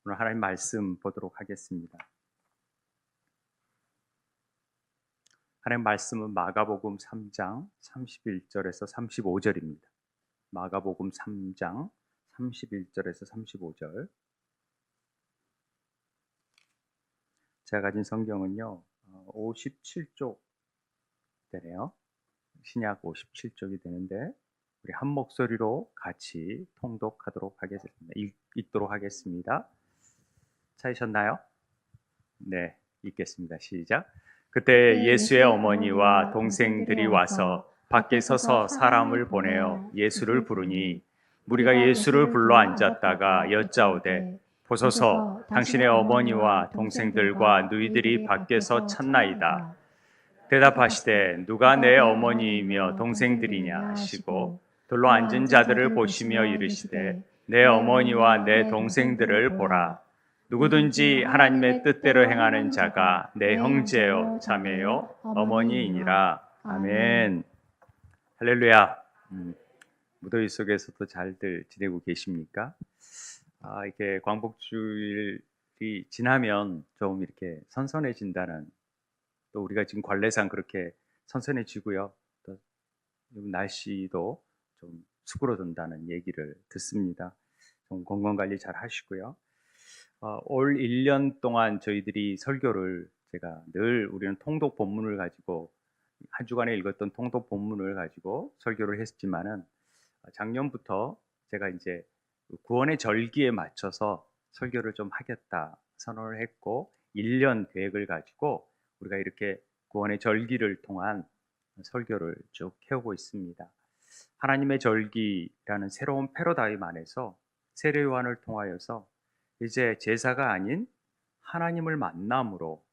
오늘 하나님 말씀 보도록 하겠습니다. 하나님 말씀은 마가복음 3장 31절에서 35절입니다. 마가복음 3장 31절에서 35절. 제가 가진 성경은요 57쪽 되네요. 신약 57쪽이 되는데 우리 한 목소리로 같이 통독하도록 하겠습니다. 읽도록 하겠습니다. 찾으셨나요? 네, 읽겠습니다. 시작. 그때 예수의 어머니와 동생들이 와서 밖에 서서 사람을 보내어 예수를 부르니 무리가 예수를 불러 앉았다가 여짜오되 보소서 당신의 어머니와 동생들과 누이들이 밖에서 찾나이다. 대답하시되 누가 내 어머니이며 동생들이냐 하시고 둘러 앉은 자들을 보시며 이르시되 내 어머니와 내 동생들을 보라. 누구든지 하나님의 뜻대로 행하는 자가 내 형제요 자매요 어머니이니라. 아멘. 할렐루야. 무더위 속에서도 잘들 지내고 계십니까? 이렇게 광복주일이 지나면 좀 이렇게 선선해진다는, 또 우리가 지금 관례상 그렇게 선선해지고요. 또 날씨도 좀 수그러든다는 얘기를 듣습니다. 좀 건강관리 잘 하시고요. 올 1년 동안 저희들이 설교를 제가 늘 우리는 통독 본문을 가지고 한 주간에 읽었던 통독 본문을 가지고 설교를 했지만은 작년부터 제가 이제 구원의 절기에 맞춰서 설교를 좀 하겠다 선언을 했고 1년 계획을 가지고 우리가 이렇게 구원의 절기를 통한 설교를 쭉 해오고 있습니다. 하나님의 절기라는 새로운 패러다임 안에서 세례 요한을 통하여서 이제 제사가 아닌 하나님을 만남으로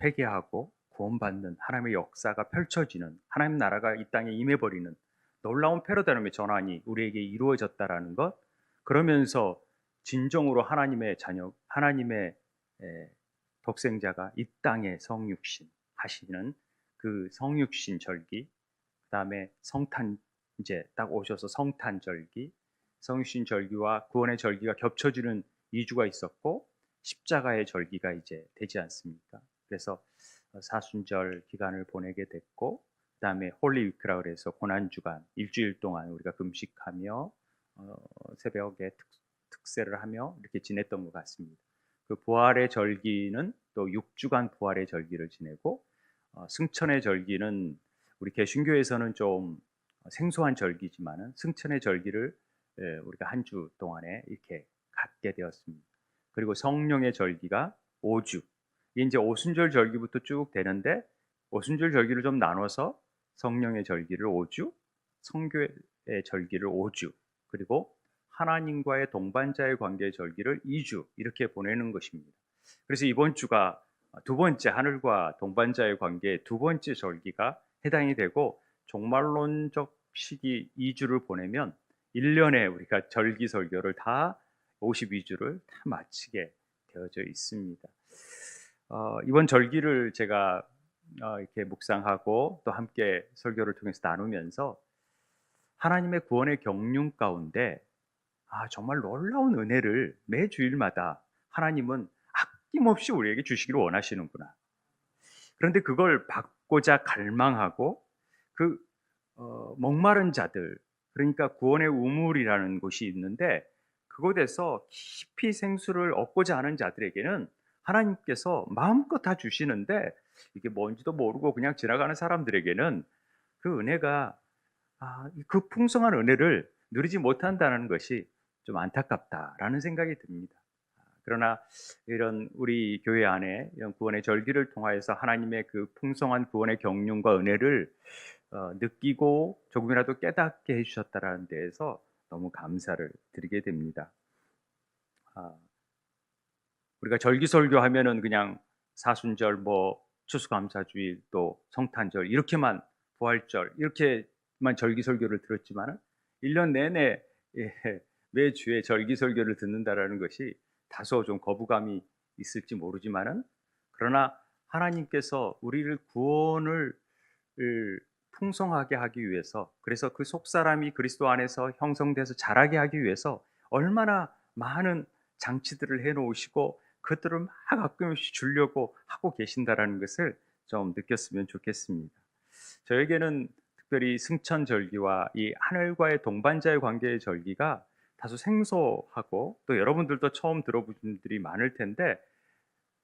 회개하고 구원받는 하나님의 역사가 펼쳐지는, 하나님 나라가 이 땅에 임해버리는 놀라운 패러다임의 전환이 우리에게 이루어졌다라는 것, 그러면서 진정으로 하나님의 자녀, 하나님의 독생자가 이 땅에 성육신 하시는 그 성육신 절기, 그 다음에 성탄, 이제 딱 오셔서 성탄 절기, 성육신 절기와 구원의 절기가 겹쳐지는 2주가 있었고 십자가의 절기가 이제 되지 않습니까? 그래서 사순절 기간을 보내게 됐고, 그 다음에 홀리위크라 그래서 고난주간 일주일 동안 우리가 금식하며 새벽에 특세를 하며 이렇게 지냈던 것 같습니다. 그 부활의 절기는 또 6주간 부활의 절기를 지내고, 승천의 절기는 우리 개신교에서는 좀 생소한 절기지만은 승천의 절기를 우리가 한 주 동안에 이렇게 갖게 되었습니다. 그리고 성령의 절기가 5주. 이게 이제 오순절 절기부터 쭉 되는데, 오순절 절기를 좀 나눠서 성령의 절기를 5주, 성교의 절기를 5주, 그리고 하나님과의 동반자의 관계의 절기를 2주 이렇게 보내는 것입니다. 그래서 이번 주가 두 번째, 하늘과 동반자의 관계의 두 번째 절기가 해당이 되고, 종말론적 시기 2주를 보내면 1년에 우리가 절기 설교를 다 52주를 다 마치게 되어져 있습니다. 이번 절기를 제가 이렇게 묵상하고 또 함께 설교를 통해서 나누면서 하나님의 구원의 경륜 가운데 정말 놀라운 은혜를 매 주일마다 하나님은 아낌없이 우리에게 주시기를 원하시는구나. 그런데 그걸 받고자 갈망하고 그 목마른 자들, 그러니까 구원의 우물이라는 곳이 있는데 그곳에서 깊이 생수를 얻고자 하는 자들에게는 하나님께서 마음껏 다 주시는데, 이게 뭔지도 모르고 그냥 지나가는 사람들에게는 그 은혜가 그 풍성한 은혜를 누리지 못한다는 것이 좀 안타깝다라는 생각이 듭니다. 그러나 이런 우리 교회 안에 이런 구원의 절기를 통하여서 하나님의 그 풍성한 구원의 경륜과 은혜를 느끼고 조금이라도 깨닫게 해주셨다라는 데에서 너무 감사를 드리게 됩니다. 우리가 절기설교 하면은 그냥 사순절, 추수감사주일, 또 성탄절 이렇게만, 부활절 이렇게만 절기설교를 들었지만은 1년 내내 매주에 절기설교를 듣는다라는 것이 다소 좀 거부감이 있을지 모르지만은, 그러나 하나님께서 우리를 구원을 풍성하게 하기 위해서, 그래서 그 속사람이 그리스도 안에서 형성돼서 자라게 하기 위해서 얼마나 많은 장치들을 해 놓으시고 그것들을 막 아낌없이 주려고 하고 계신다라는 것을 좀 느꼈으면 좋겠습니다. 저에게는 특별히 승천절기와 이 하늘과의 동반자의 관계의 절기가 다소 생소하고 또 여러분들도 처음 들어본 분들이 많을 텐데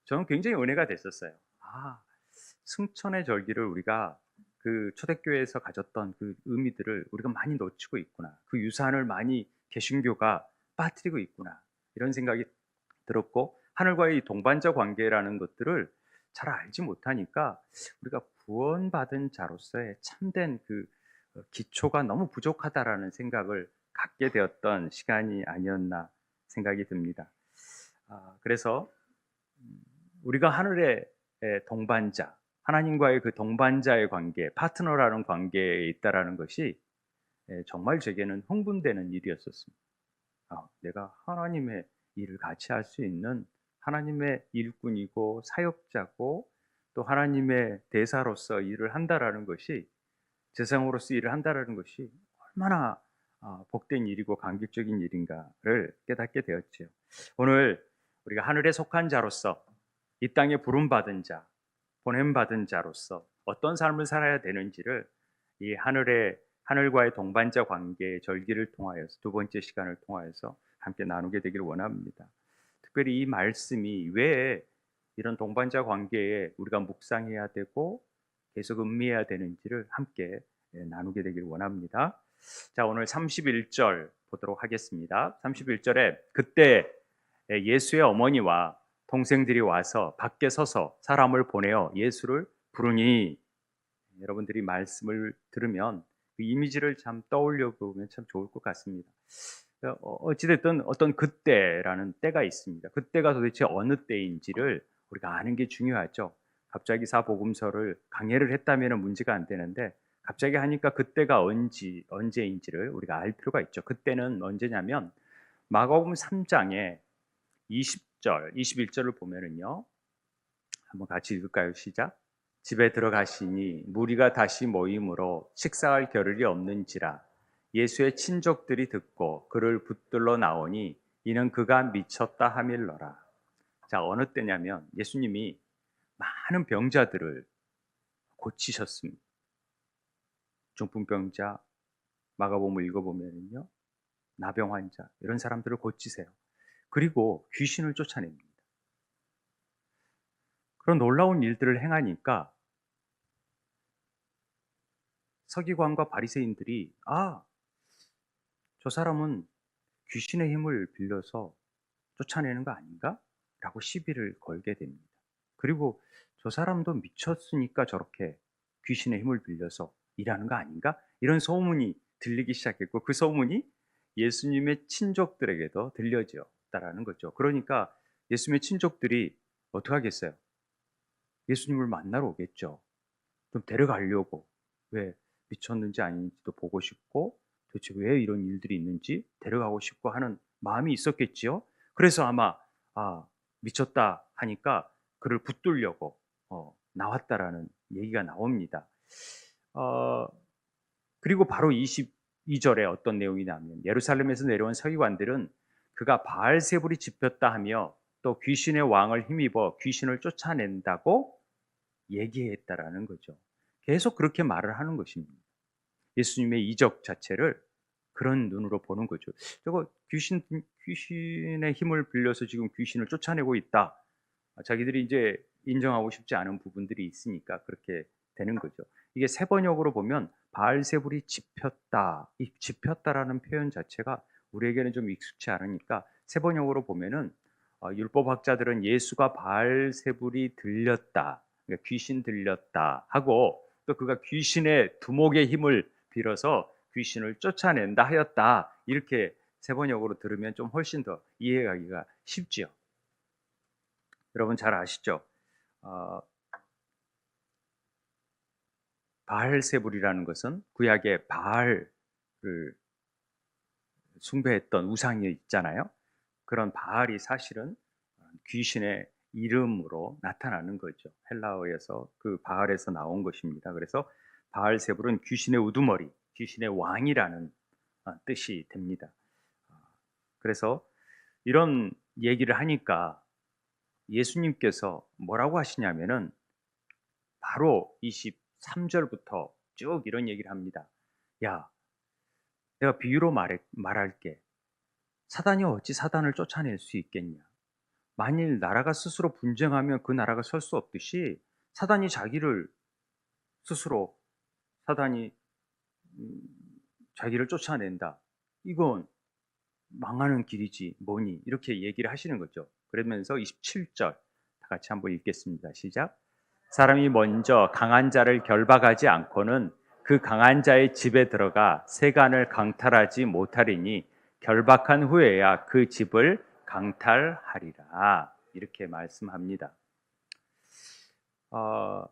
저는 굉장히 은혜가 됐었어요. 아, 승천의 절기를 우리가 그 초대교회에서 가졌던 그 의미들을 우리가 많이 놓치고 있구나. 그 유산을 많이 개신교가 빠뜨리고 있구나. 이런 생각이 들었고 하늘과의 동반자 관계라는 것들을 잘 알지 못하니까 우리가 구원받은 자로서의 참된 그 기초가 너무 부족하다라는 생각을 갖게 되었던 시간이 아니었나 생각이 듭니다. 그래서 우리가 하늘의 동반자, 하나님과의 그 동반자의 관계, 파트너라는 관계에 있다라는 것이 정말 제게는 흥분되는 일이었었습니다. 내가 하나님의 일을 같이 할 수 있는 하나님의 일꾼이고 사역자고 또 하나님의 대사로서 일을 한다라는 것이 제사장으로서 일을 한다라는 것이 얼마나 복된 일이고 감격적인 일인가를 깨닫게 되었지요. 오늘 우리가 하늘에 속한 자로서 이 땅에 부름받은 자, 보냄받은 자로서 어떤 삶을 살아야 되는지를 이 하늘과의 동반자 관계의 절기를 통하여서 두 번째 시간을 통하여서 함께 나누게 되기를 원합니다. 특별히 이 말씀이 왜 이런 동반자 관계에 우리가 묵상해야 되고 계속 음미해야 되는지를 함께 나누게 되기를 원합니다. 자, 오늘 31절 보도록 하겠습니다. 31절에 그때 예수의 어머니와 동생들이 와서 밖에 서서 사람을 보내어 예수를 부르니, 여러분들이 말씀을 들으면 그 이미지를 참 떠올려 보면 참 좋을 것 같습니다. 어찌됐든 어떤 그때라는 때가 있습니다. 그때가 도대체 어느 때인지를 우리가 아는 게 중요하죠. 갑자기 사복음서를 강해를 했다면 문제가 안 되는데 갑자기 하니까 그때가 언제인지를 우리가 알 필요가 있죠. 그때는 언제냐면 마가복음 3장에 20절, 21절을 보면은요. 한번 같이 읽을까요? 시작. 집에 들어가시니 무리가 다시 모임으로 식사할 겨를이 없는지라 예수의 친족들이 듣고 그를 붙들러 나오니 이는 그가 미쳤다 하밀러라. 자, 어느 때냐면 예수님이 많은 병자들을 고치셨습니다. 중풍병자, 마가복음을 읽어보면요, 나병 환자 이런 사람들을 고치세요. 그리고 귀신을 쫓아냅니다. 그런 놀라운 일들을 행하니까 서기관과 바리새인들이 저 사람은 귀신의 힘을 빌려서 쫓아내는 거 아닌가? 라고 시비를 걸게 됩니다. 그리고 저 사람도 미쳤으니까 저렇게 귀신의 힘을 빌려서 일하는 거 아닌가? 이런 소문이 들리기 시작했고 그 소문이 예수님의 친족들에게도 들려졌다라는 거죠. 그러니까 예수님의 친족들이 어떻게 하겠어요? 예수님을 만나러 오겠죠. 좀 데려가려고. 왜 미쳤는지 아닌지도 보고 싶고 도대체 왜 이런 일들이 있는지 데려가고 싶고 하는 마음이 있었겠지요. 그래서 아마 미쳤다 하니까 그를 붙들려고 나왔다라는 얘기가 나옵니다. 그리고 바로 22절에 어떤 내용이 나오면 예루살렘에서 내려온 서기관들은 그가 바알세불이 집혔다 하며 또 귀신의 왕을 힘입어 귀신을 쫓아낸다고 얘기했다라는 거죠. 계속 그렇게 말을 하는 것입니다. 예수님의 이적 자체를 그런 눈으로 보는 거죠. 저거 귀신의 힘을 빌려서 지금 귀신을 쫓아내고 있다. 자기들이 이제 인정하고 싶지 않은 부분들이 있으니까 그렇게 되는 거죠. 이게 세번역으로 보면 바알세불이 집혔다. 이 집혔다라는 표현 자체가 우리에게는 좀 익숙치 않으니까 세번역으로 보면은 율법학자들은 예수가 바알세불이 들렸다. 그러니까 귀신 들렸다 하고 또 그가 귀신의 두목의 힘을 빌어서 귀신을 쫓아낸다 하였다. 이렇게 세번역으로 들으면 좀 훨씬 더 이해하기가 쉽지요. 여러분 잘 아시죠? 바알세불이라는 것은 구약의 바알을 숭배했던 우상이 있잖아요. 그런 바알이 사실은 귀신의 이름으로 나타나는 거죠. 헬라어에서 그 바알에서 나온 것입니다. 그래서 바알세불은 귀신의 우두머리, 귀신의 왕이라는 뜻이 됩니다. 그래서 이런 얘기를 하니까 예수님께서 뭐라고 하시냐면은 바로 23절부터 쭉 이런 얘기를 합니다. 야, 내가 비유로 말할게. 사단이 어찌 사단을 쫓아낼 수 있겠냐? 만일 나라가 스스로 분쟁하면 그 나라가 설 수 없듯이 사단이 자기를 스스로 사단이 음, 자기를 쫓아낸다. 이건 망하는 길이지 뭐니? 이렇게 얘기를 하시는 거죠. 그러면서 27절 다 같이 한번 읽겠습니다. 시작. 사람이 먼저 강한 자를 결박하지 않고는 그 강한 자의 집에 들어가 세간을 강탈하지 못하리니 결박한 후에야 그 집을 강탈하리라. 이렇게 말씀합니다. 어,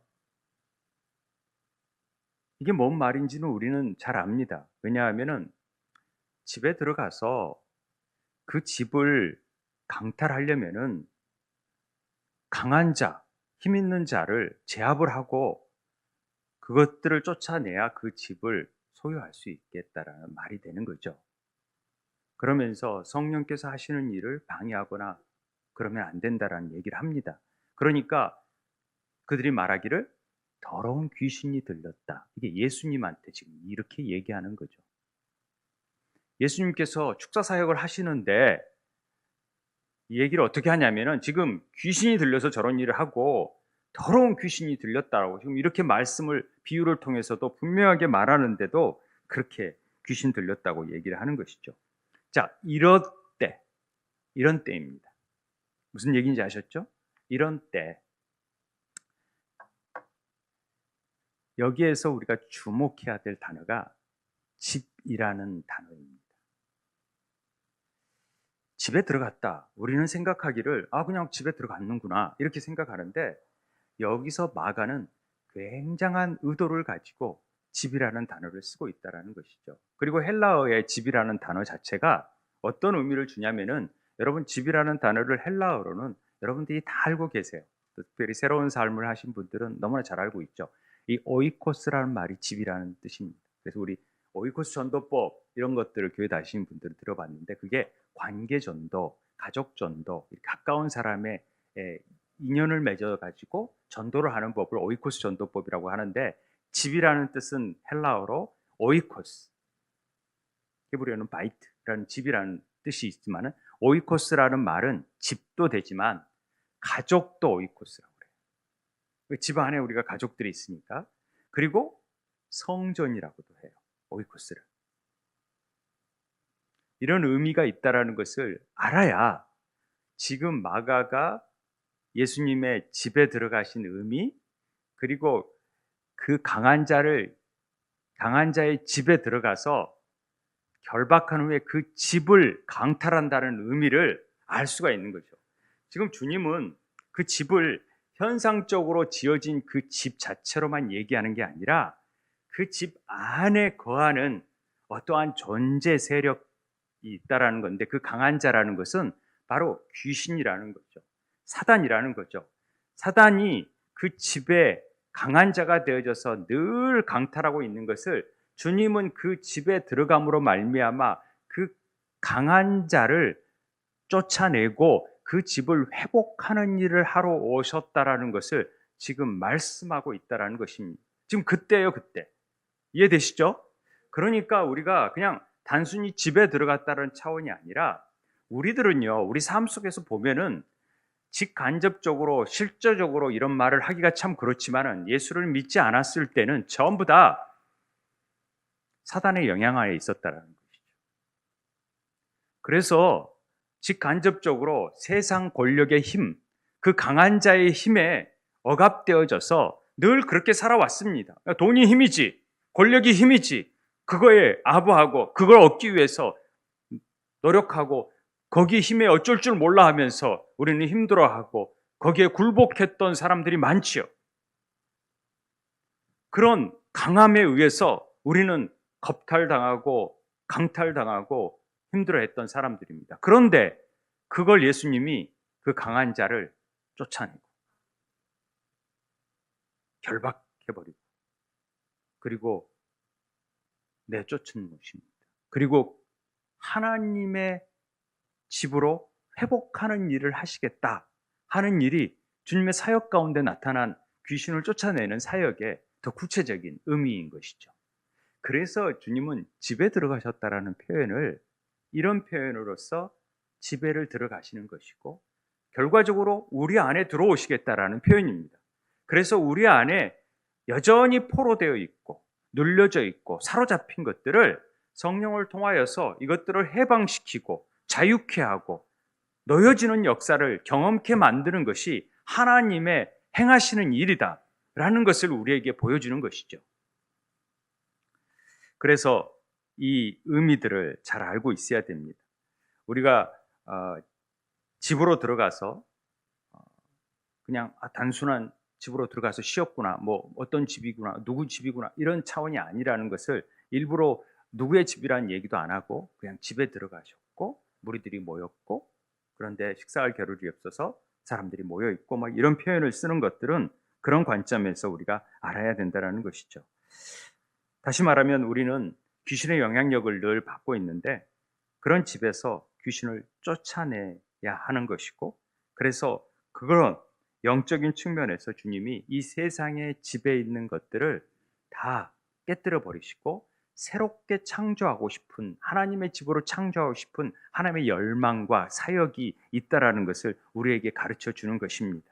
이게 뭔 말인지는 우리는 잘 압니다. 왜냐하면은 집에 들어가서 그 집을 강탈하려면은 강한 자, 힘 있는 자를 제압을 하고 그것들을 쫓아내야 그 집을 소유할 수 있겠다라는 말이 되는 거죠. 그러면서 성령께서 하시는 일을 방해하거나 그러면 안 된다라는 얘기를 합니다. 그러니까 그들이 말하기를 더러운 귀신이 들렸다. 이게 예수님한테 지금 이렇게 얘기하는 거죠. 예수님께서 축사 사역을 하시는데 이 얘기를 어떻게 하냐면은 지금 귀신이 들려서 저런 일을 하고 더러운 귀신이 들렸다라고 지금 이렇게 말씀을 비유를 통해서도 분명하게 말하는데도 그렇게 귀신 들렸다고 얘기를 하는 것이죠. 자, 이런 때입니다. 무슨 얘기인지 아셨죠? 이런 때 여기에서 우리가 주목해야 될 단어가 집이라는 단어입니다. 집에 들어갔다. 우리는 생각하기를 그냥 집에 들어갔는구나 이렇게 생각하는데 여기서 마가는 굉장한 의도를 가지고 집이라는 단어를 쓰고 있다는 것이죠. 그리고 헬라어의 집이라는 단어 자체가 어떤 의미를 주냐면은 여러분 집이라는 단어를 헬라어로는 여러분들이 다 알고 계세요. 특별히 새로운 삶을 하신 분들은 너무나 잘 알고 있죠. 이 오이코스라는 말이 집이라는 뜻입니다. 그래서 우리 오이코스 전도법 이런 것들을 교회 다니시는 분들은 들어봤는데 그게 관계 전도, 가족 전도, 가까운 사람의 인연을 맺어 가지고 전도를 하는 법을 오이코스 전도법이라고 하는데 집이라는 뜻은 헬라어로 오이코스, 히브리어는 바이트라는 집이라는 뜻이 있지만은 오이코스라는 말은 집도 되지만 가족도 오이코스라고 그래요. 집 안에 우리가 가족들이 있으니까. 그리고 성전이라고도 해요. 오이코스를. 이런 의미가 있다라는 것을 알아야 지금 마가가 예수님의 집에 들어가신 의미, 그리고 그 강한 자의 집에 들어가서 결박한 후에 그 집을 강탈한다는 의미를 알 수가 있는 거죠. 지금 주님은 그 집을 현상적으로 지어진 그 집 자체로만 얘기하는 게 아니라 그 집 안에 거하는 어떠한 존재 세력이 있다라는 건데 그 강한 자라는 것은 바로 귀신이라는 거죠. 사단이라는 거죠. 사단이 그 집에 강한 자가 되어져서 늘 강탈하고 있는 것을 주님은 그 집에 들어감으로 말미암아 그 강한 자를 쫓아내고 그 집을 회복하는 일을 하러 오셨다라는 것을 지금 말씀하고 있다라는 것입니다. 지금 그때요, 그때. 이해되시죠? 그러니까 우리가 그냥 단순히 집에 들어갔다는 차원이 아니라 우리들은요, 우리 삶 속에서 보면은 직간접적으로 실제적으로 이런 말을 하기가 참 그렇지만은 예수를 믿지 않았을 때는 전부 다 사단의 영향하에 있었다라는 것이죠. 그래서 직간접적으로 세상 권력의 힘, 그 강한 자의 힘에 억압되어져서 늘 그렇게 살아왔습니다. 돈이 힘이지, 권력이 힘이지, 그거에 아부하고 그걸 얻기 위해서 노력하고 거기 힘에 어쩔 줄 몰라 하면서 우리는 힘들어하고 거기에 굴복했던 사람들이 많지요. 그런 강함에 의해서 우리는 겁탈당하고 강탈당하고 힘들어했던 사람들입니다. 그런데 그걸 예수님이 그 강한 자를 쫓아내고 결박해버리고 그리고 내쫓은 것입니다. 그리고 하나님의 집으로 회복하는 일을 하시겠다 하는 일이 주님의 사역 가운데 나타난 귀신을 쫓아내는 사역의 더 구체적인 의미인 것이죠. 그래서 주님은 집에 들어가셨다라는 표현을 이런 표현으로서 집에를 들어가시는 것이고, 결과적으로 우리 안에 들어오시겠다라는 표현입니다. 그래서 우리 안에 여전히 포로되어 있고 눌려져 있고 사로잡힌 것들을 성령을 통하여서 이것들을 해방시키고 자유케 하고 놓여지는 역사를 경험케 만드는 것이 하나님의 행하시는 일이다 라는 것을 우리에게 보여주는 것이죠. 그래서 이 의미들을 잘 알고 있어야 됩니다. 우리가 집으로 들어가서 그냥 단순한 집으로 들어가서 쉬었구나, 뭐 어떤 집이구나, 누구 집이구나 이런 차원이 아니라는 것을 일부러 누구의 집이라는 얘기도 안 하고 그냥 집에 들어가셨고 무리들이 모였고, 그런데 식사할 겨를이 없어서 사람들이 모여 있고 막 이런 표현을 쓰는 것들은 그런 관점에서 우리가 알아야 된다는 것이죠. 다시 말하면 우리는 귀신의 영향력을 늘 받고 있는데 그런 집에서 귀신을 쫓아내야 하는 것이고, 그래서 그런 영적인 측면에서 주님이 이 세상의 집에 있는 것들을 다 깨뜨려 버리시고 새롭게 창조하고 싶은, 하나님의 집으로 창조하고 싶은 하나님의 열망과 사역이 있다라는 것을 우리에게 가르쳐 주는 것입니다.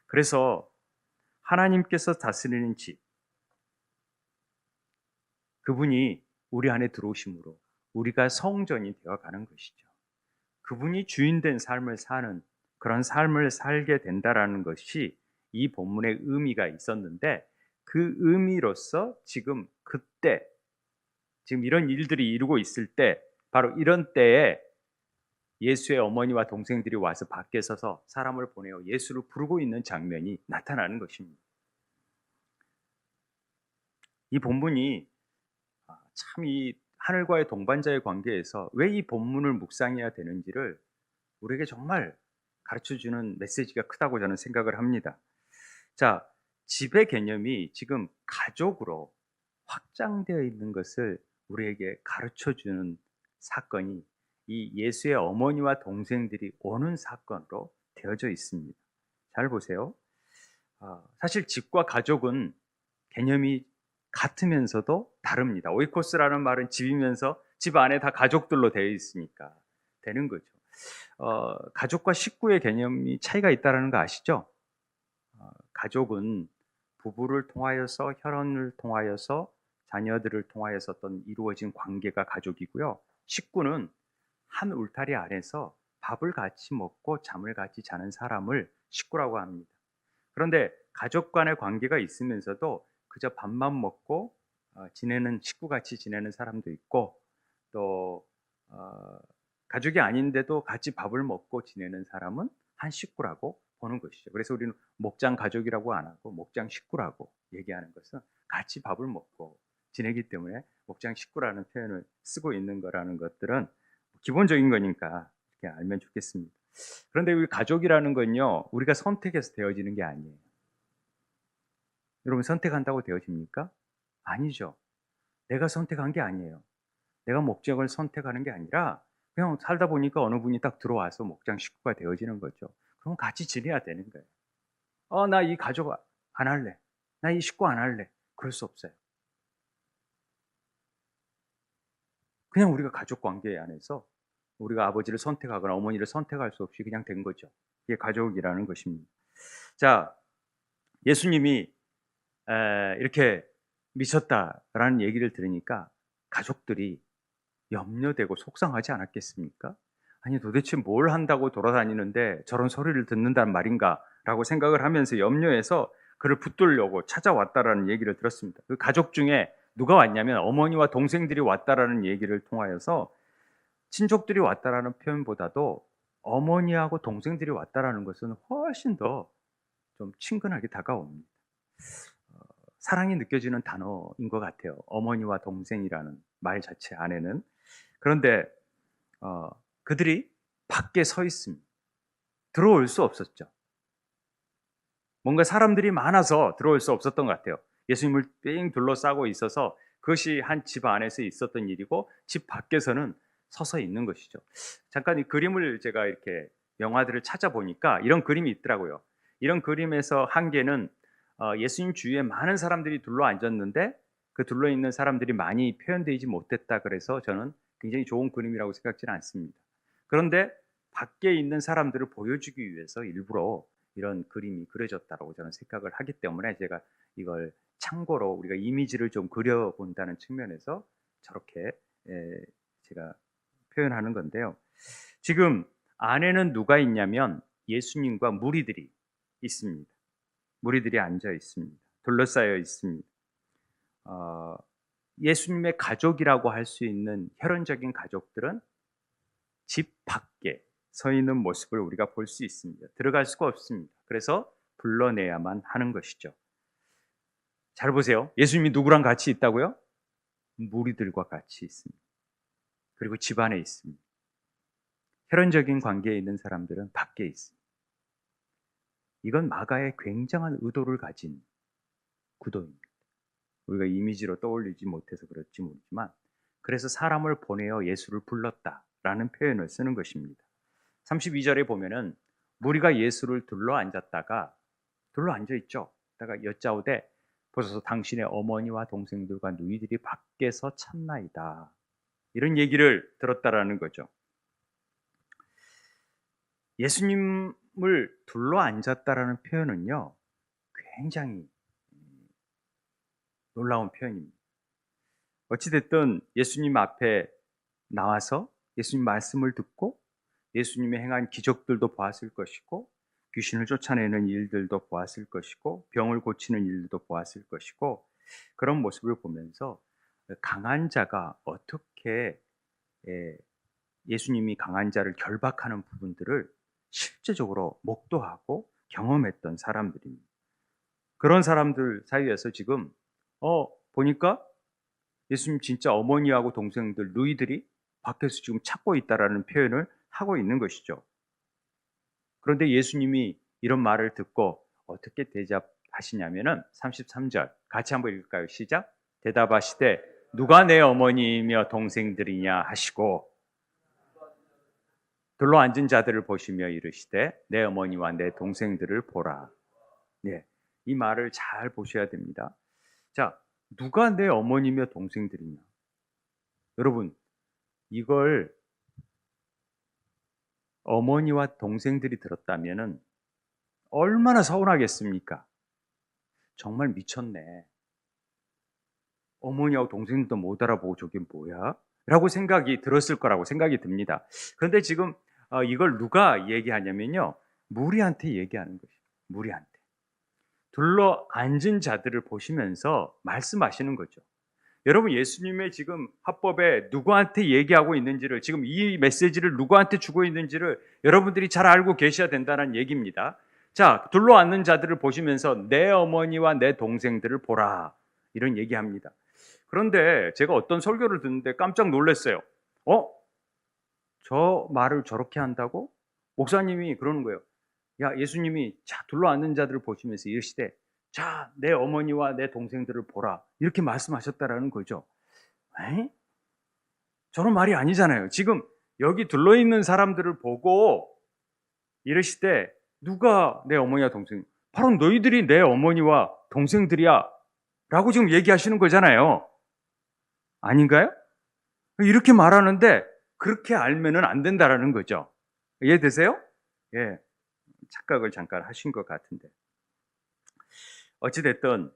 그래서 하나님께서 다스리는 집, 그분이 우리 안에 들어오심으로 우리가 성전이 되어가는 것이죠. 그분이 주인된 삶을 사는 그런 삶을 살게 된다라는 것이 이 본문의 의미가 있었는데, 그 의미로서 지금 그때 지금 이런 일들이 이루고 있을 때, 바로 이런 때에 예수의 어머니와 동생들이 와서 밖에 서서 사람을 보내어 예수를 부르고 있는 장면이 나타나는 것입니다. 이 본문이 참 이 하늘과의 동반자의 관계에서 왜 이 본문을 묵상해야 되는지를 우리에게 정말 가르쳐주는 메시지가 크다고 저는 생각을 합니다. 자, 집의 개념이 지금 가족으로 확장되어 있는 것을 우리에게 가르쳐주는 사건이 이 예수의 어머니와 동생들이 오는 사건으로 되어져 있습니다. 잘 보세요. 사실 집과 가족은 개념이 같으면서도 다릅니다. 오이코스라는 말은 집이면서 집 안에 다 가족들로 되어 있으니까 되는 거죠. 가족과 식구의 개념이 차이가 있다는 거 아시죠? 가족은 부부를 통하여서, 혈연을 통하여서, 자녀들을 통하여서 어떤 이루어진 관계가 가족이고요. 식구는 한 울타리 안에서 밥을 같이 먹고 잠을 같이 자는 사람을 식구라고 합니다. 그런데 가족 간의 관계가 있으면서도 그저 밥만 먹고 지내는, 식구같이 지내는 사람도 있고, 또 가족이 아닌데도 같이 밥을 먹고 지내는 사람은 한 식구라고 보는 것이죠. 그래서 우리는 목장 가족이라고 안 하고 목장 식구라고 얘기하는 것은 같이 밥을 먹고 지내기 때문에 목장 식구라는 표현을 쓰고 있는 거라는 것들은 기본적인 거니까 이렇게 알면 좋겠습니다. 그런데 우리 가족이라는 건요, 우리가 선택해서 되어지는 게 아니에요. 여러분, 선택한다고 되어집니까? 아니죠. 내가 선택한 게 아니에요. 내가 목적을 선택하는 게 아니라 그냥 살다 보니까 어느 분이 딱 들어와서 목장 식구가 되어지는 거죠. 그럼 같이 지내야 되는 거예요. 나 이 가족 안 할래. 나 이 식구 안 할래. 그럴 수 없어요. 그냥 우리가 가족 관계 안에서 우리가 아버지를 선택하거나 어머니를 선택할 수 없이 그냥 된 거죠. 이게 가족이라는 것입니다. 자, 예수님이 이렇게 미쳤다라는 얘기를 들으니까 가족들이 염려되고 속상하지 않았겠습니까? 아니, 도대체 뭘 한다고 돌아다니는데 저런 소리를 듣는단 말인가 라고 생각을 하면서 염려해서 그를 붙들려고 찾아왔다라는 얘기를 들었습니다. 그 가족 중에 누가 왔냐면 어머니와 동생들이 왔다라는 얘기를 통하여서 친족들이 왔다라는 표현보다도 어머니하고 동생들이 왔다라는 것은 훨씬 더 좀 친근하게 다가옵니다. 사랑이 느껴지는 단어인 것 같아요. 어머니와 동생이라는 말 자체 안에는. 그런데 그들이 밖에 서 있습니다. 들어올 수 없었죠. 뭔가 사람들이 많아서 들어올 수 없었던 것 같아요. 예수님을 삥 둘러싸고 있어서 그것이 한 집 안에서 있었던 일이고, 집 밖에서는 서서 있는 것이죠. 잠깐 이 그림을 제가 이렇게 영화들을 찾아보니까 이런 그림이 있더라고요. 이런 그림에서 한 개는 예수님 주위에 많은 사람들이 둘러 앉았는데 그 둘러 있는 사람들이 많이 표현되지 못했다 그래서 저는 굉장히 좋은 그림이라고 생각지는 않습니다. 그런데 밖에 있는 사람들을 보여주기 위해서 일부러 이런 그림이 그려졌다고 저는 생각을 하기 때문에 제가 이걸 참고로 우리가 이미지를 좀 그려본다는 측면에서 저렇게 제가 표현하는 건데요. 지금 안에는 누가 있냐면 예수님과 무리들이 있습니다. 무리들이 앉아 있습니다. 둘러싸여 있습니다. 예수님의 가족이라고 할 수 있는 혈연적인 가족들은 집 밖에 서 있는 모습을 우리가 볼 수 있습니다. 들어갈 수가 없습니다. 그래서 불러내야만 하는 것이죠. 잘 보세요. 예수님이 누구랑 같이 있다고요? 무리들과 같이 있습니다. 그리고 집 안에 있습니다. 혈연적인 관계에 있는 사람들은 밖에 있습니다. 이건 마가의 굉장한 의도를 가진 구도입니다. 우리가 이미지로 떠올리지 못해서 그렇지 모르지만 그래서 사람을 보내어 예수를 불렀다라는 표현을 쓰는 것입니다. 32절에 보면은 무리가 예수를 둘러 앉아 있죠. 다가 여짜오되 보소서 당신의 어머니와 동생들과 누이들이 밖에서 찾나이다. 이런 얘기를 들었다라는 거죠. 예수님을 둘러 앉았다라는 표현은요, 굉장히 놀라운 표현입니다. 어찌됐든 예수님 앞에 나와서 예수님 말씀을 듣고 예수님의 행한 기적들도 보았을 것이고 귀신을 쫓아내는 일들도 보았을 것이고 병을 고치는 일들도 보았을 것이고 그런 모습을 보면서 강한 자가 어떻게 예수님이 강한 자를 결박하는 부분들을 실제적으로 목도하고 경험했던 사람들입니다. 그런 사람들 사이에서 지금 보니까 예수님 진짜 어머니하고 동생들, 누이들이 밖에서 지금 찾고 있다라는 표현을 하고 있는 것이죠. 그런데 예수님이 이런 말을 듣고 어떻게 대답하시냐면은 33절 같이 한번 읽을까요? 시작. 대답하시되 누가 내 어머니이며 동생들이냐 하시고 둘러 앉은 자들을 보시며 이르시되 내 어머니와 내 동생들을 보라. 네, 이 말을 잘 보셔야 됩니다. 자, 누가 내 어머니며 동생들이냐? 여러분, 이걸 어머니와 동생들이 들었다면은 얼마나 서운하겠습니까? 정말 미쳤네. 어머니하고 동생들도 못 알아보고 저게 뭐야? 라고 생각이 들었을 거라고 생각이 듭니다. 그런데 지금 이걸 누가 얘기하냐면요. 무리한테 얘기하는 것이에요. 무리한테. 둘러 앉은 자들을 보시면서 말씀하시는 거죠. 여러분 예수님의 지금 화법에 누구한테 얘기하고 있는지를 지금 이 메시지를 누구한테 주고 있는지를 여러분들이 잘 알고 계셔야 된다는 얘기입니다. 자, 둘러 앉는 자들을 보시면서 내 어머니와 내 동생들을 보라 이런 얘기합니다. 그런데 제가 어떤 설교를 듣는데 깜짝 놀랐어요. 저 말을 저렇게 한다고? 목사님이 그러는 거예요. 야, 예수님이 자 둘러 앉는 자들을 보시면서 이르시되 자, 내 어머니와 내 동생들을 보라. 이렇게 말씀하셨다라는 거죠. 에? 저런 말이 아니잖아요. 지금 여기 둘러있는 사람들을 보고 이르시되 누가 내 어머니와 동생? 바로 너희들이 내 어머니와 동생들이야. 라고 지금 얘기하시는 거잖아요. 아닌가요? 이렇게 말하는데 그렇게 알면은 안 된다라는 거죠. 이해되세요? 예. 착각을 잠깐 하신 것 같은데. 어찌됐든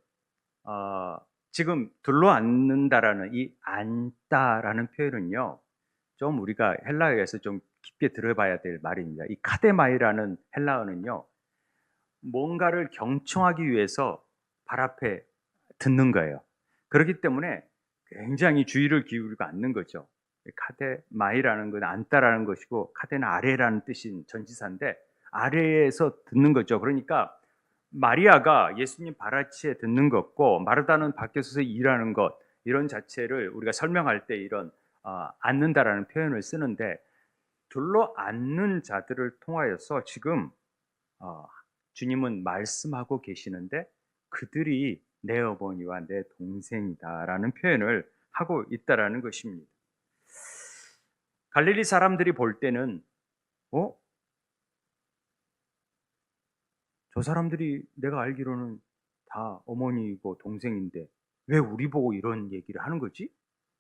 지금 둘러앉는다라는 이 앉다라는 표현은요, 좀 우리가 헬라어에서 좀 깊게 들어봐야 될 말입니다. 이 카데마이라는 헬라어는요, 뭔가를 경청하기 위해서 발 앞에 듣는 거예요. 그렇기 때문에 굉장히 주의를 기울이고 앉는 거죠. 카데마이라는 건 앉다라는 것이고 카데는 아래라는 뜻인 전치사인데 아래에서 듣는 거죠. 그러니까 마리아가 예수님 발아치에 듣는 것과 마르다는 밖에 서서 일하는 것 이런 자체를 우리가 설명할 때 이런 앉는다라는 표현을 쓰는데 둘러 앉는 자들을 통하여서 지금 주님은 말씀하고 계시는데 그들이 내 어머니와 내 동생이다라는 표현을 하고 있다라는 것입니다. 갈릴리 사람들이 볼 때는 어? 저 사람들이 내가 알기로는 다 어머니이고 동생인데 왜 우리 보고 이런 얘기를 하는 거지?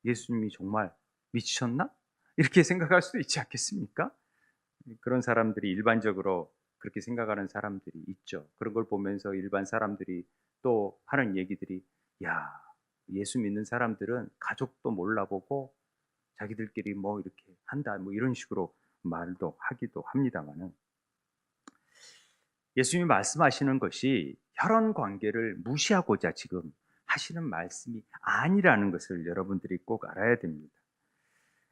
예수님이 정말 미치셨나? 이렇게 생각할 수도 있지 않겠습니까? 그런 사람들이 일반적으로 그렇게 생각하는 사람들이 있죠. 그런 걸 보면서 일반 사람들이 또 하는 얘기들이, 야, 예수 믿는 사람들은 가족도 몰라보고 자기들끼리 뭐 이렇게 한다, 뭐 이런 식으로 말도 하기도 합니다만은, 예수님이 말씀하시는 것이 혈연 관계를 무시하고자 지금 하시는 말씀이 아니라는 것을 여러분들이 꼭 알아야 됩니다.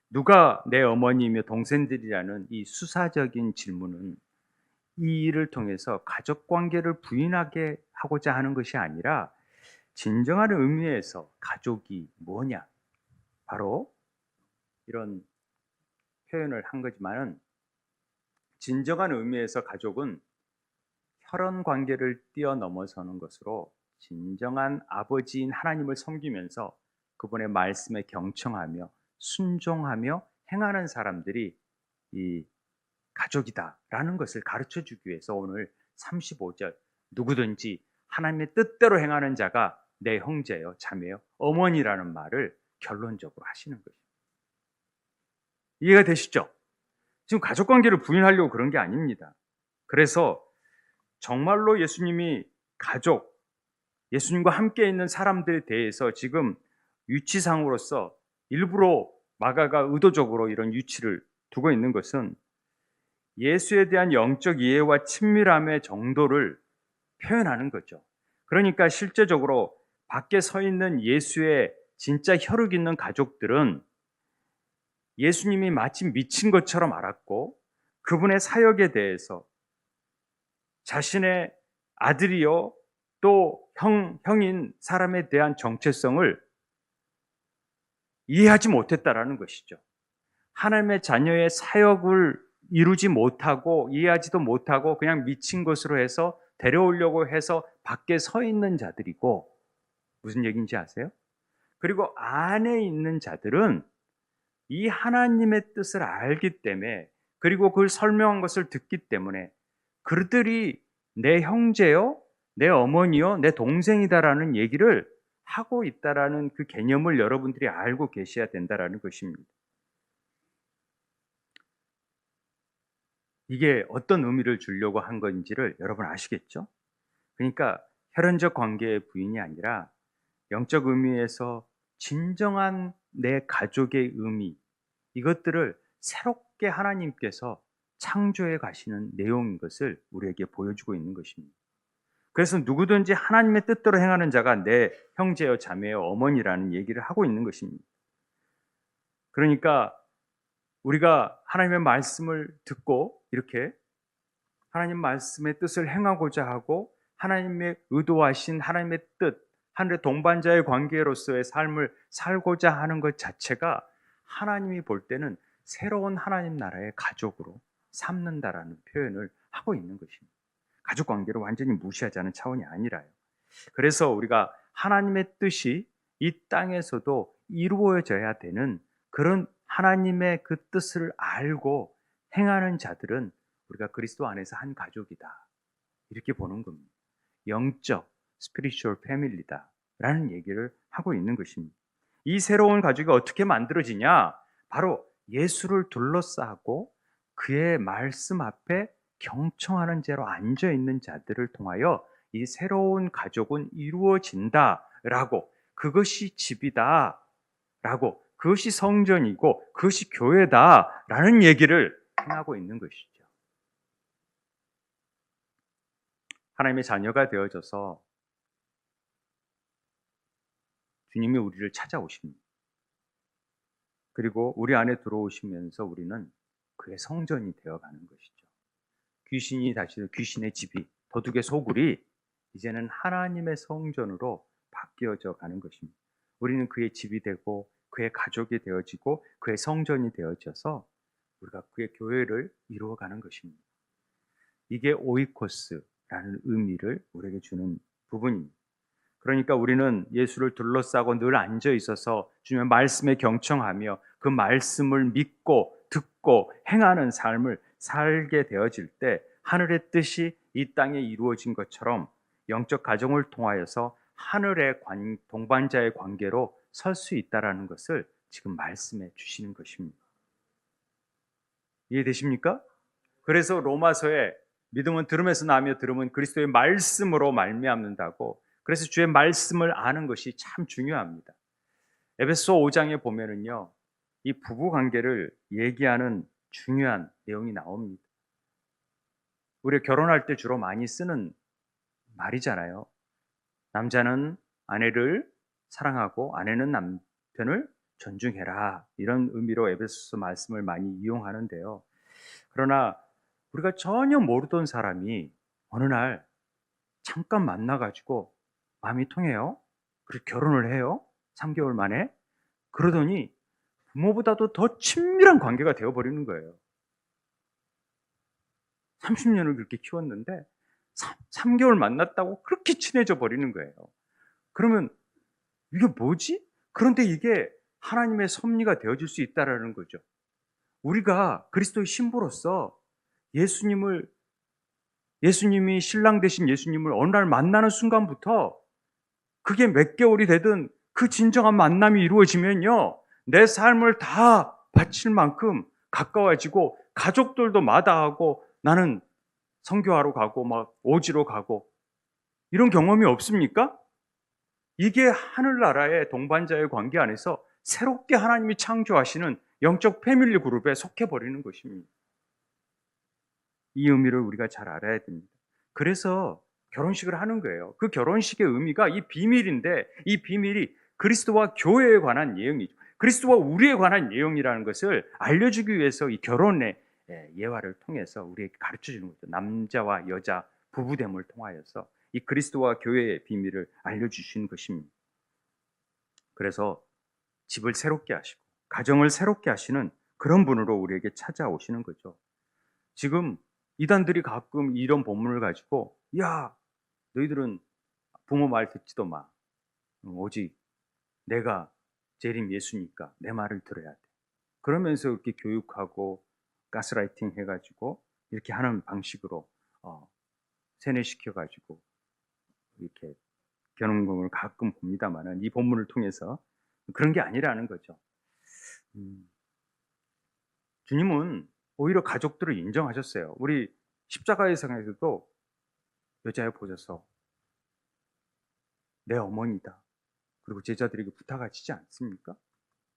누가 내 어머니이며 동생들이라는 이 수사적인 질문은 이 일을 통해서 가족 관계를 부인하게 하고자 하는 것이 아니라, 진정한 의미에서 가족이 뭐냐, 바로 이런 표현을 한 거지만은, 진정한 의미에서 가족은 혈연 관계를 뛰어넘어서는 것으로 진정한 아버지인 하나님을 섬기면서 그분의 말씀에 경청하며 순종하며 행하는 사람들이 이 가족이다라는 것을 가르쳐 주기 위해서 오늘 35절, 누구든지 하나님의 뜻대로 행하는 자가 내 형제요 자매요 어머니라는 말을 결론적으로 하시는 거죠. 이해가 되시죠? 지금 가족 관계를 부인하려고 그런 게 아닙니다. 그래서 정말로 예수님이 가족, 예수님과 함께 있는 사람들에 대해서 지금 위치상으로서 일부러 마가가 의도적으로 이런 위치를 두고 있는 것은 예수에 대한 영적 이해와 친밀함의 정도를 표현하는 거죠. 그러니까 실제적으로 밖에 서 있는 예수의 진짜 혈육 있는 가족들은 예수님이 마치 미친 것처럼 알았고, 그분의 사역에 대해서 자신의 아들이요 또 형인 사람에 대한 정체성을 이해하지 못했다라는 것이죠. 하나님의 자녀의 사역을 이루지 못하고 이해하지도 못하고 그냥 미친 것으로 해서 데려오려고 해서 밖에 서 있는 자들이고, 무슨 얘기인지 아세요? 그리고 안에 있는 자들은 이 하나님의 뜻을 알기 때문에, 그리고 그걸 설명한 것을 듣기 때문에 그들이 내 형제요, 내 어머니요, 내 동생이다라는 얘기를 하고 있다라는 그 개념을 여러분들이 알고 계셔야 된다라는 것입니다. 이게 어떤 의미를 주려고 한 건지를 여러분 아시겠죠? 그러니까 혈연적 관계의 부인이 아니라 영적 의미에서 진정한 내 가족의 의미, 이것들을 새롭게 하나님께서 창조해 가시는 내용인 것을 우리에게 보여주고 있는 것입니다. 그래서 누구든지 하나님의 뜻대로 행하는 자가 내 형제요 자매요 어머니라는 얘기를 하고 있는 것입니다. 그러니까 우리가 하나님의 말씀을 듣고 이렇게 하나님 말씀의 뜻을 행하고자 하고 하나님의 의도하신 하나님의 뜻, 하늘의 동반자의 관계로서의 삶을 살고자 하는 것 자체가 하나님이 볼 때는 새로운 하나님 나라의 가족으로 삼는다라는 표현을 하고 있는 것입니다. 가족 관계를 완전히 무시하자는 차원이 아니라요. 그래서 우리가 하나님의 뜻이 이 땅에서도 이루어져야 되는 그런 하나님의 그 뜻을 알고 행하는 자들은 우리가 그리스도 안에서 한 가족이다, 이렇게 보는 겁니다. 영적 스피리추얼 패밀리다 라는 얘기를 하고 있는 것입니다. 이 새로운 가족이 어떻게 만들어지냐? 바로 예수를 둘러싸고 그의 말씀 앞에 경청하는 죄로 앉아 있는 자들을 통하여 이 새로운 가족은 이루어진다라고, 그것이 집이다 라고, 그것이 성전이고 그것이 교회다라는 얘기를 행하고 있는 것이죠. 하나님의 자녀가 되어져서 주님이 우리를 찾아오십니다. 그리고 우리 안에 들어오시면서 우리는 그의 성전이 되어가는 것이죠. 귀신이 다시 귀신의 집이, 도둑의 소굴이 이제는 하나님의 성전으로 바뀌어져 가는 것입니다. 우리는 그의 집이 되고 그의 가족이 되어지고 그의 성전이 되어져서 우리가 그의 교회를 이루어가는 것입니다. 이게 오이코스라는 의미를 우리에게 주는 부분입니다. 그러니까 우리는 예수를 둘러싸고 늘 앉아 있어서 주님의 말씀에 경청하며 그 말씀을 믿고 믿고 행하는 삶을 살게 되어질 때 하늘의 뜻이 이 땅에 이루어진 것처럼 영적 가정을 통하여서 하늘의 동반자의 관계로 설 수 있다라는 것을 지금 말씀해 주시는 것입니다. 이해되십니까? 그래서 로마서에 믿음은 들음에서 나며 들음은 그리스도의 말씀으로 말미암는다고, 그래서 주의 말씀을 아는 것이 참 중요합니다. 에베소 5장에 보면은요, 이 부부 관계를 얘기하는 중요한 내용이 나옵니다. 우리가 결혼할 때 주로 많이 쓰는 말이잖아요. 남자는 아내를 사랑하고 아내는 남편을 존중해라, 이런 의미로 에베소서 말씀을 많이 이용하는데요. 그러나 우리가 전혀 모르던 사람이 어느 날 잠깐 만나가지고 마음이 통해요. 그리고 결혼을 해요. 3개월 만에. 그러더니 부모보다도 더 친밀한 관계가 되어버리는 거예요. 30년을 그렇게 키웠는데 3개월 만났다고 그렇게 친해져 버리는 거예요. 그러면 이게 뭐지? 그런데 이게 하나님의 섭리가 되어질 수 있다라는 거죠. 우리가 그리스도의 신부로서 예수님이 신랑 되신 예수님을 어느 날 만나는 순간부터, 그게 몇 개월이 되든 그 진정한 만남이 이루어지면요, 내 삶을 다 바칠 만큼 가까워지고 가족들도 마다하고 나는 선교하러 가고 막 오지로 가고, 이런 경험이 없습니까? 이게 하늘나라의 동반자의 관계 안에서 새롭게 하나님이 창조하시는 영적 패밀리 그룹에 속해 버리는 것입니다. 이 의미를 우리가 잘 알아야 됩니다. 그래서 결혼식을 하는 거예요. 그 결혼식의 의미가 이 비밀인데, 이 비밀이 그리스도와 교회에 관한 내용이죠. 그리스도와 우리에 관한 내용이라는 것을 알려주기 위해서 이 결혼의 예화를 통해서 우리에게 가르쳐 주는 거죠. 남자와 여자 부부됨을 통하여서 이 그리스도와 교회의 비밀을 알려주시는 것입니다. 그래서 집을 새롭게 하시고 가정을 새롭게 하시는 그런 분으로 우리에게 찾아오시는 거죠. 지금 이단들이 가끔 이런 본문을 가지고, 야, 너희들은 부모 말 듣지도 마. 오직 내가 재림 예수니까 내 말을 들어야 돼. 그러면서 이렇게 교육하고 가스라이팅 해가지고 이렇게 하는 방식으로 세뇌시켜가지고 이렇게 겨눈금을 가끔 봅니다만은, 이 본문을 통해서 그런 게 아니라는 거죠. 주님은 오히려 가족들을 인정하셨어요. 우리 십자가의 상에서도 여자여 보셔서 내 어머니다. 그리고 제자들에게 부탁하시지 않습니까?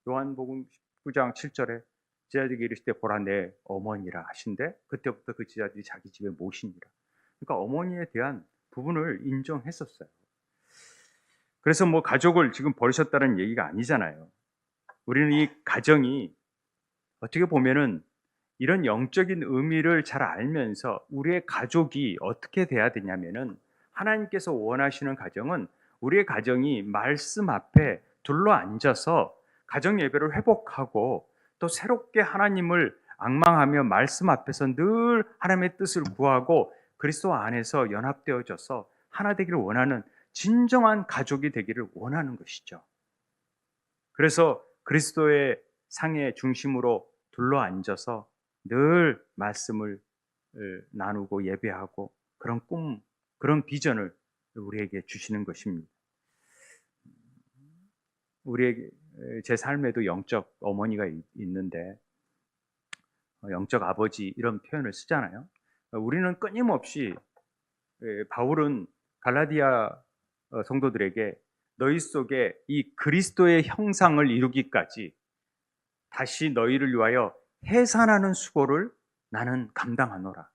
요한복음 19장 7절에 제자들에게 이르시되 보라 내 어머니라 하신데, 그때부터 그 제자들이 자기 집에 모시니라. 그러니까 어머니에 대한 부분을 인정했었어요. 그래서 뭐 가족을 지금 버리셨다는 얘기가 아니잖아요. 우리는 이 가정이 어떻게 보면은 이런 영적인 의미를 잘 알면서 우리의 가족이 어떻게 돼야 되냐면은, 하나님께서 원하시는 가정은 우리의 가정이 말씀 앞에 둘러앉아서 가정 예배를 회복하고 또 새롭게 하나님을 앙망하며 말씀 앞에서 늘 하나님의 뜻을 구하고 그리스도 안에서 연합되어져서 하나 되기를 원하는 진정한 가족이 되기를 원하는 것이죠. 그래서 그리스도의 상의 중심으로 둘러앉아서 늘 말씀을 나누고 예배하고 그런 꿈, 그런 비전을 우리에게 주시는 것입니다. 우리에게 제 삶에도 영적 어머니가 있는데 영적 아버지 이런 표현을 쓰잖아요. 우리는 끊임없이, 바울은 갈라디아 성도들에게 너희 속에 이 그리스도의 형상을 이루기까지 다시 너희를 위하여 해산하는 수고를 나는 감당하노라.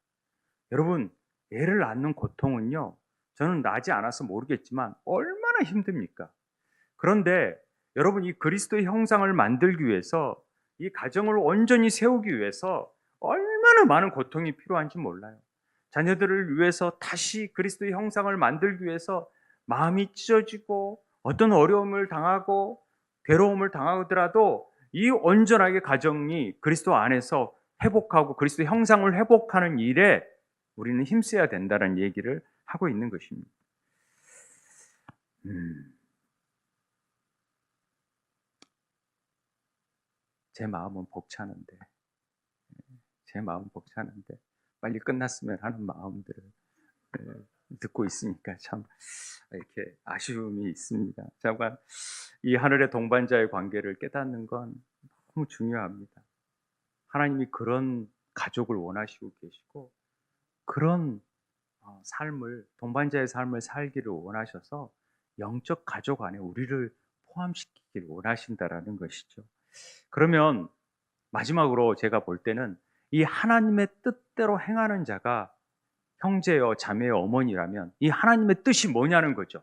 여러분, 애를 낳는 고통은요, 저는 나지 않아서 모르겠지만 얼마나 힘듭니까? 그런데 여러분, 이 그리스도의 형상을 만들기 위해서, 이 가정을 온전히 세우기 위해서 얼마나 많은 고통이 필요한지 몰라요. 자녀들을 위해서 다시 그리스도의 형상을 만들기 위해서 마음이 찢어지고 어떤 어려움을 당하고 괴로움을 당하더라도 이 온전하게 가정이 그리스도 안에서 회복하고 그리스도의 형상을 회복하는 일에 우리는 힘써야 된다는 얘기를 하고 있는 것입니다. 제 마음은 벅차는데 제 마음 벅차는데 빨리 끝났으면 하는 마음들을 듣고 있으니까 참 이렇게 아쉬움이 있습니다. 잠깐 이 하늘의 동반자의 관계를 깨닫는 건 너무 중요합니다. 하나님이 그런 가족을 원하시고 계시고 그런 삶을 동반자의 삶을 살기를 원하셔서 영적 가족 안에 우리를 포함시키기를 원하신다라는 것이죠. 그러면 마지막으로 제가 볼 때는 이 하나님의 뜻대로 행하는 자가 형제여 자매여 어머니라면 이 하나님의 뜻이 뭐냐는 거죠.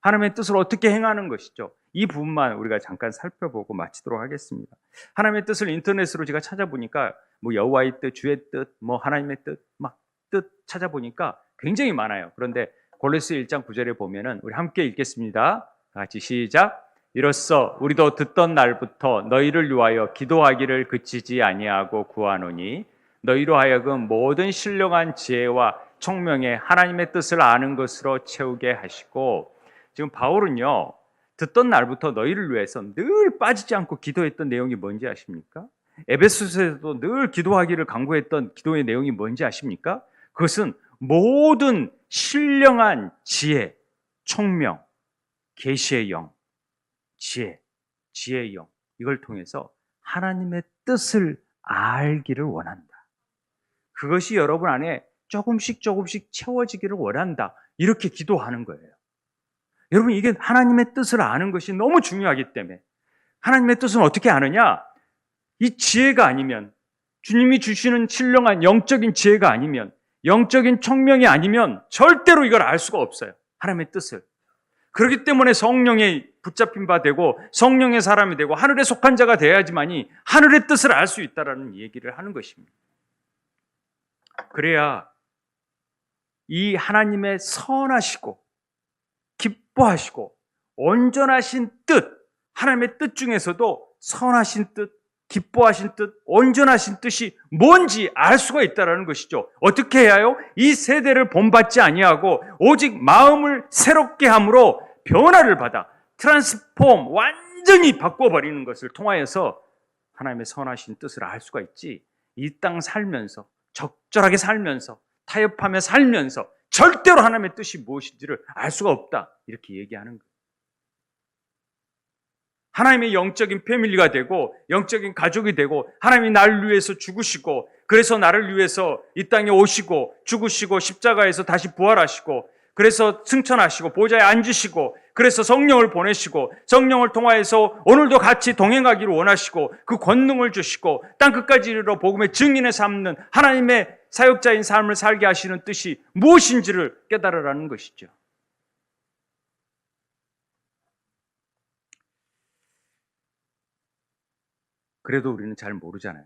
하나님의 뜻을 어떻게 행하는 것이죠. 이 부분만 우리가 잠깐 살펴보고 마치도록 하겠습니다. 하나님의 뜻을 인터넷으로 제가 찾아보니까 뭐 여호와의 뜻, 주의 뜻, 뭐 하나님의 뜻, 막 뜻 찾아보니까 굉장히 많아요. 그런데 골로새 1장 9절에 보면은 우리 함께 읽겠습니다. 다 같이 시작. 이로써 우리도 듣던 날부터 너희를 위하여 기도하기를 그치지 아니하고 구하노니 너희로 하여금 모든 신령한 지혜와 총명에 하나님의 뜻을 아는 것으로 채우게 하시고, 지금 바울은요 듣던 날부터 너희를 위해서 늘 빠지지 않고 기도했던 내용이 뭔지 아십니까? 에베소서에서도 늘 기도하기를 강구했던 기도의 내용이 뭔지 아십니까? 그것은 모든 신령한 지혜, 총명, 계시의 영, 지혜의 영, 이걸 통해서 하나님의 뜻을 알기를 원한다. 그것이 여러분 안에 조금씩 채워지기를 원한다. 이렇게 기도하는 거예요. 여러분, 이게 하나님의 뜻을 아는 것이 너무 중요하기 때문에, 하나님의 뜻은 어떻게 아느냐? 이 지혜가 아니면, 주님이 주시는 신령한 영적인 지혜가 아니면, 영적인 총명이 아니면 절대로 이걸 알 수가 없어요. 하나님의 뜻을. 그렇기 때문에 성령에 붙잡힌 바 되고 성령의 사람이 되고 하늘에 속한 자가 되어야지만이 하늘의 뜻을 알 수 있다라는 얘기를 하는 것입니다. 그래야 이 하나님의 선하시고 기뻐하시고 온전하신 뜻, 하나님의 뜻 중에서도 선하신 뜻, 기뻐하신 뜻, 온전하신 뜻이 뭔지 알 수가 있다는 것이죠. 어떻게 해야요? 이 세대를 본받지 아니하고 오직 마음을 새롭게 함으로 변화를 받아 트랜스폼, 완전히 바꿔버리는 것을 통하여서 하나님의 선하신 뜻을 알 수가 있지. 이 땅 살면서 적절하게 살면서 타협하며 살면서 절대로 하나님의 뜻이 무엇인지를 알 수가 없다, 이렇게 얘기하는 거예요. 하나님의 영적인 패밀리가 되고 영적인 가족이 되고 하나님이 나를 위해서 죽으시고 그래서 나를 위해서 이 땅에 오시고 죽으시고 십자가에서 다시 부활하시고 그래서 승천하시고 보좌에 앉으시고 그래서 성령을 보내시고 성령을 통하여서 오늘도 같이 동행하기를 원하시고 그 권능을 주시고 땅끝까지 이르러 복음의 증인을 삼는 하나님의 사역자인 삶을 살게 하시는 뜻이 무엇인지를 깨달으라는 것이죠. 그래도 우리는 잘 모르잖아요.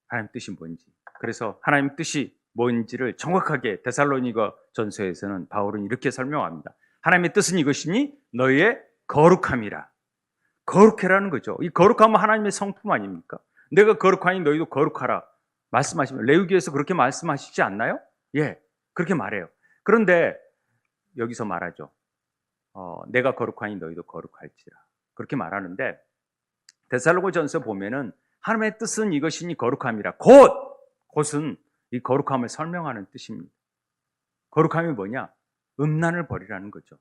하나님 뜻이 뭔지. 그래서 하나님 뜻이 뭔지를 정확하게 데살로니가 전서에서는 바울은 이렇게 설명합니다. 하나님의 뜻은 이것이니 너희의 거룩함이라. 거룩해라는 거죠. 이 거룩함은 하나님의 성품 아닙니까? 내가 거룩하니 너희도 거룩하라 말씀하시면, 레위기에서 그렇게 말씀하시지 않나요? 예, 그렇게 말해요. 그런데 여기서 말하죠. 내가 거룩하니 너희도 거룩할지라. 그렇게 말하는데 데살로니가전서 보면은 하나님의 뜻은 이것이니 거룩함이라. 곧은 이 거룩함을 설명하는 뜻입니다. 거룩함이 뭐냐? 음란을 버리라는 거죠.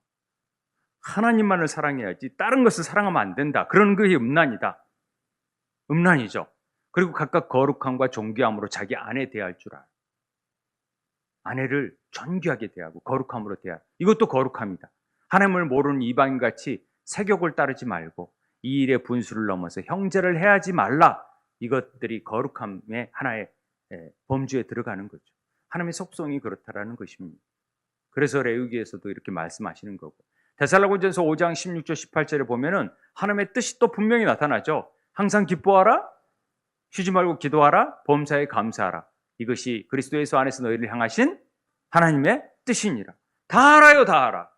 하나님만을 사랑해야지 다른 것을 사랑하면 안 된다. 그런 것이 음란이다. 음란이죠. 그리고 각각 거룩함과 존귀함으로 자기 아내 대할 줄 알아. 아내를 존귀하게 대하고 거룩함으로 대하고, 이것도 거룩함이다. 하나님을 모르는 이방인같이 세욕을 따르지 말고 이 일의 분수를 넘어서 형제를 해하지 말라. 이것들이 거룩함의 하나의 범주에 들어가는 거죠. 하나님의 속성이 그렇다라는 것입니다. 그래서 레위기에서도 이렇게 말씀하시는 거고, 데살로니가전서 5장 16절 18절에 보면은 하나님의 뜻이 또 분명히 나타나죠. 항상 기뻐하라, 쉬지 말고 기도하라, 범사에 감사하라. 이것이 그리스도 예수 안에서 너희를 향하신 하나님의 뜻이니라. 다 알아요, 다 알아.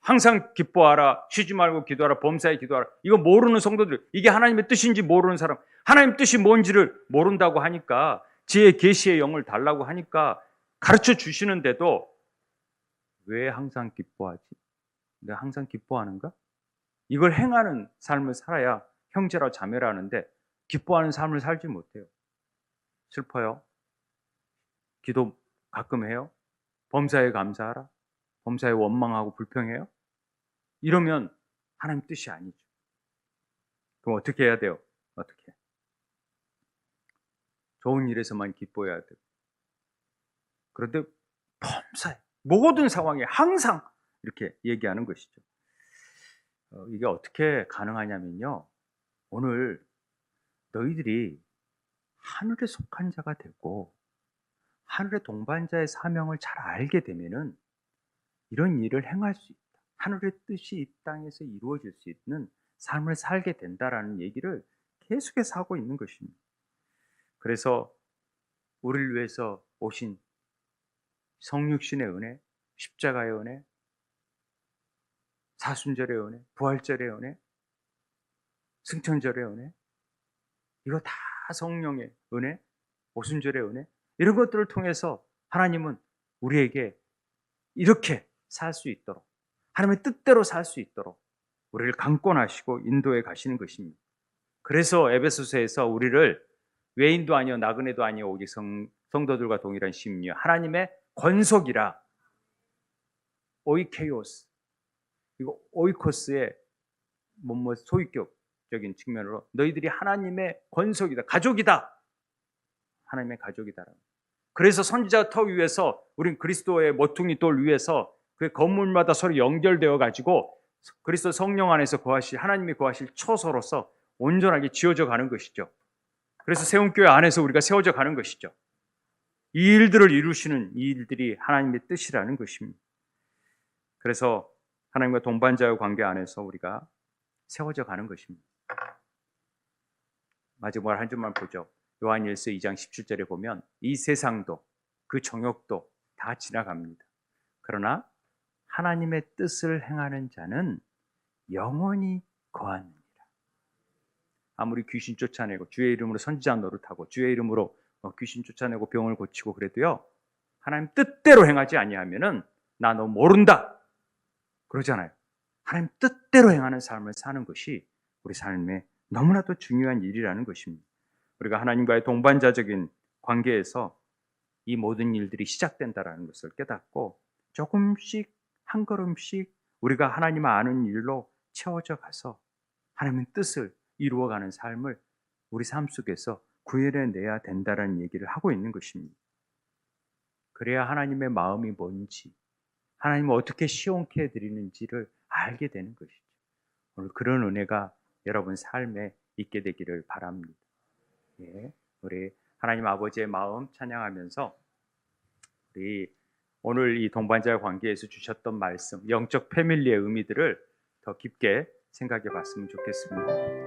항상 기뻐하라, 쉬지 말고 기도하라, 범사에 기도하라. 이거 모르는 성도들, 이게 하나님의 뜻인지 모르는 사람, 하나님 뜻이 뭔지를 모른다고 하니까, 지혜 계시의 영을 달라고 하니까 가르쳐 주시는데도 왜 항상 기뻐하지? 내가 항상 기뻐하는가? 이걸 행하는 삶을 살아야 형제라 자매라 하는데 기뻐하는 삶을 살지 못해요. 슬퍼요. 기도 가끔 해요? 범사에 감사하라? 범사에 원망하고 불평해요? 이러면 하나님 뜻이 아니죠. 그럼 어떻게 해야 돼요? 어떻게? 좋은 일에서만 기뻐해야 돼요. 그런데 범사에 모든 상황에 항상 이렇게 얘기하는 것이죠. 이게 어떻게 가능하냐면요. 오늘 너희들이 하늘에 속한 자가 되고 하늘의 동반자의 사명을 잘 알게 되면은 이런 일을 행할 수 있다. 하늘의 뜻이 이 땅에서 이루어질 수 있는 삶을 살게 된다라는 얘기를 계속해서 하고 있는 것입니다. 그래서 우리를 위해서 오신 성육신의 은혜, 십자가의 은혜, 사순절의 은혜, 부활절의 은혜, 승천절의 은혜, 이거 다 성령의 은혜, 오순절의 은혜, 이런 것들을 통해서 하나님은 우리에게 이렇게 살 수 있도록, 하나님의 뜻대로 살 수 있도록 우리를 강권하시고 인도해 가시는 것입니다. 그래서 에베소서에서 우리를 외인도 아니요 나그네도 아니요 오직 성도들과 동일한 심령, 하나님의 권속이라, 오이케이오스, 이거 오이코스의 소유격적인 측면으로 너희들이 하나님의 권속이다, 가족이다, 하나님의 가족이다. 그래서 선지자 터 위에서 우린 그리스도의 모퉁이 돌 위에서 그 건물마다 서로 연결되어 가지고 그리스도 성령 안에서 거하실, 하나님이 거하실 처소로서 온전하게 지어져 가는 것이죠. 그래서 세움교회 안에서 우리가 세워져 가는 것이죠. 이 일들을 이루시는 이 일들이 하나님의 뜻이라는 것입니다. 그래서 하나님과 동반자의 관계 안에서 우리가 세워져 가는 것입니다. 마지막으로 한 줄만 보죠. 요한일서 2장 17절에 보면 이 세상도 그 정욕도 다 지나갑니다. 그러나 하나님의 뜻을 행하는 자는 영원히 거하느니라. 아무리 귀신 쫓아내고 주의 이름으로 선지자 노릇하고 주의 이름으로 귀신 쫓아내고 병을 고치고 그래도요, 하나님 뜻대로 행하지 아니하면은 나 너 모른다 그러잖아요. 하나님 뜻대로 행하는 삶을 사는 것이 우리 삶에 너무나도 중요한 일이라는 것입니다. 우리가 하나님과의 동반자적인 관계에서 이 모든 일들이 시작된다라는 것을 깨닫고 조금씩 한 걸음씩 우리가 하나님 아는 일로 채워져 가서 하나님의 뜻을 이루어가는 삶을 우리 삶 속에서 구현해내야 된다는 얘기를 하고 있는 것입니다. 그래야 하나님의 마음이 뭔지, 하나님을 어떻게 시원케 해드리는지를 알게 되는 것이죠. 오늘 그런 은혜가 여러분 삶에 있게 되기를 바랍니다. 예, 우리 하나님 아버지의 마음 찬양하면서 우리 오늘 이 동반자의 관계에서 주셨던 말씀, 영적 패밀리의 의미들을 더 깊게 생각해 봤으면 좋겠습니다.